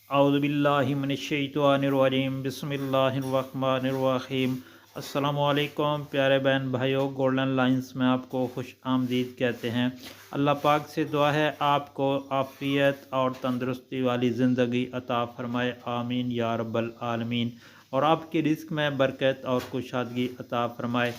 अऊज़ु बिल्लाहि मिनश्शैतानिर्रजीम बिस्मिल्लाहिर्रहमानिर्रहीम। अस्सलामुअलैकुम प्यारे बहन भाइयों, गोल्डन लाइंस में आपको खुश आमदीद कहते हैं। अल्लाह पाक से दुआ है आपको आफ़ियत और तंदुरुस्ती वाली ज़िंदगी अता फ़रमाए, आमीन या रब्बल आलमीन, और आपकी रिज़्क़ में बरकत और कुशादगी अता फ़रमाए।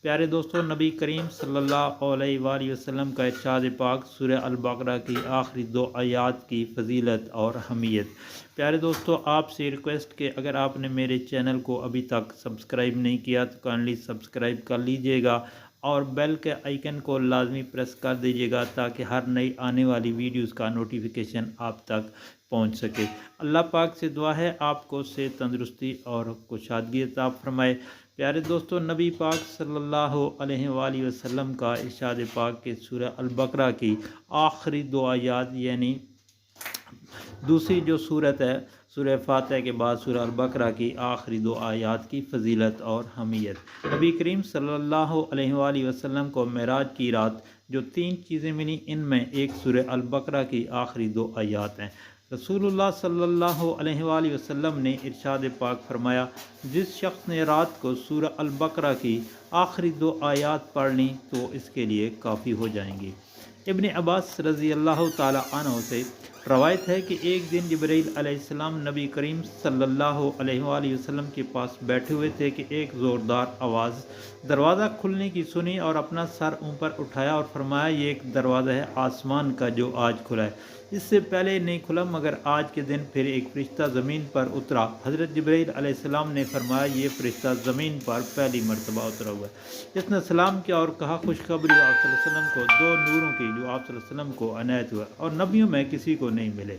प्यारे दोस्तों, नबी करीम सल्लल्लाहु अलैहि वसल्लम का इरशाद पाक सूरह अल-बक़रा की आखिरी 2 आयात की फ़जीलत और अहमियत। प्यारे दोस्तों, आपसे रिक्वेस्ट कि अगर आपने मेरे चैनल को अभी तक सब्सक्राइब नहीं किया तो काइंडली सब्सक्राइब कर लीजिएगा और बेल के आइकन को लाजमी प्रेस कर दीजिएगा ताकि हर नई आने वाली वीडियोस का नोटिफिकेशन आप तक पहुंच सके। अल्लाह पाक से दुआ है आपको सेहत, तंदुरुस्ती और कुशादगी अता फरमाए। प्यारे दोस्तों, नबी पाक सल्लल्लाहु अलैहि वसल्लम का इरशाद पाक के सूरह अल-बक़रा की आखिरी 2 आयात यानी दूसरी जो सूरत है सूरह फातिहा के बाद सूरह अल-बक़रा की आखिरी 2 आयात की फ़जीलत और अहमियत। नबी करीम सल्लल्लाहु अलैहि वसल्लम को मेराज की रात जो 3 चीज़ें मिली, इनमें एक सूरह अल-बक़रा की आखिरी 2 आयात हैं। रसूलुल्लाह सल्लल्लाहु अलैहि वसल्लम ने इरशाद पाक फरमाया, जिस शख्स ने रात को सूरह अल-बक़रा की आखिरी 2 आयात पढ़ ली तो इसके लिए काफ़ी हो जाएंगी। इब्न अब्बास रज़ी अल्लाह ताला अन्हु से रवायत है कि एक दिन जिब्रील अलैहिस्सलाम नबी करीम सल्लल्लाहु अलैहि वसल्लम के पास बैठे हुए थे कि एक ज़ोरदार आवाज़ दरवाज़ा खुलने की सुनी और अपना सर ऊपर उठाया और फरमाया, ये एक दरवाज़ा है आसमान का जो आज खुला है, इससे पहले नहीं खुला, मगर आज के दिन फिर एक फरिश्ता ज़मीन पर उतरा। हज़रत जिब्रील अलैहिस्सलाम ने फरमाया, ये फरिश्ता ज़मीन पर पहली मरतबा उतरा हुआ है। इसने सलाम किया और कहा, खुशखबरी आप सल्लल्लाहु अलैहि वसल्लम को 2 नूरों की जो आप सल्लल्लाहु अलैहि वसल्लम को अनायत हुआ और नबियों में किसी को नहीं मिले।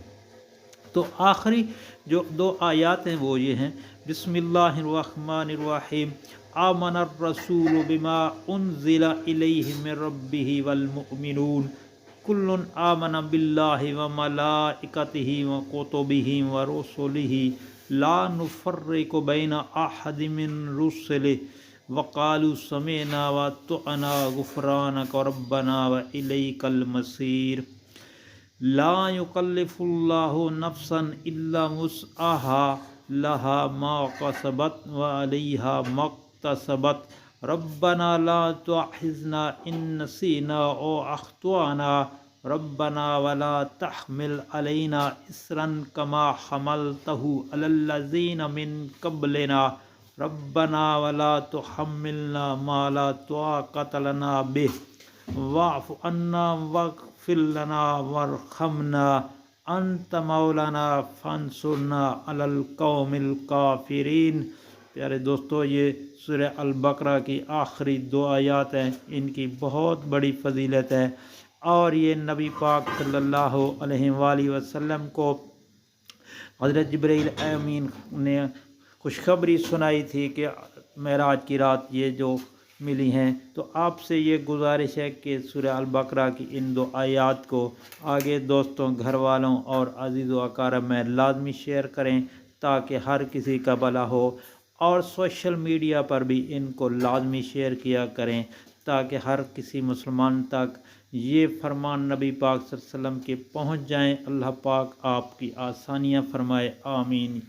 तो आखिरी जो 2 आयात हैं वो ये हैं, बिस्मिल्लाहिर्रहमानिर्रहीम, आमनर रसूलु बिमा उन्ज़िला इलैहि मिर रब्बिहि वल मुमिनून कुल्लुन आमना बिल्लाहि व मलाइकतिहि व कुतुबिहि व रुसुलिहि ला नुफ़र्रिक़ु बैना अहदिम मिन रुसुलिहि व क़ालू समिअना व अतअना गुफ़रानक रब्बना व इलैकल मसीर। ला युकल्लिफ़ुल्लाहु नफ़्सन इल्ला वुस्अहा लहा मा कसबत व अलैहा मक्तसबत रब्बना ला तुअख़िज़ना इन नसीना औ अख़्तअना रब्बना वला तहमिल अलैना इसरन कमा हमलतहु अलल्लज़ीना मिन क़ब्लिना रब्बना वला तुहम्मिलना मा ला ताक़त लना बिहि वाअफ़ु अन्ना वग़फ़िर लना वरहमना अंत मौलाना फंसुरना अलल क़ौमिल काफ़िरीन। प्यारे दोस्तों, ये सूरह अल-बक़रा की आखिरी 2 आयात हैं, इनकी बहुत बड़ी फ़जीलत है और ये नबी पाक सल्लल्लाहु अलैहि वसल्लम को हज़रत जिब्रील अमीन ने खुशखबरी सुनाई थी कि मेराज की रात ये जो मिली हैं। तो आपसे ये गुजारिश है कि सूरह अल-बक़रा की इन 2 आयात को आगे दोस्तों, घर वालों और अज़ीज़ व अक़ारब में लाजमी शेयर करें ताकि हर किसी का भला हो, और सोशल मीडिया पर भी इनको लाजमी शेयर किया करें ताकि हर किसी मुसलमान तक ये फरमान नबी पाक सल्लल्लाहु अलैहि वसल्लम के पहुँच जाएँ। अल्लाह पाक आपकी आसानियाँ फरमाए, आमीन।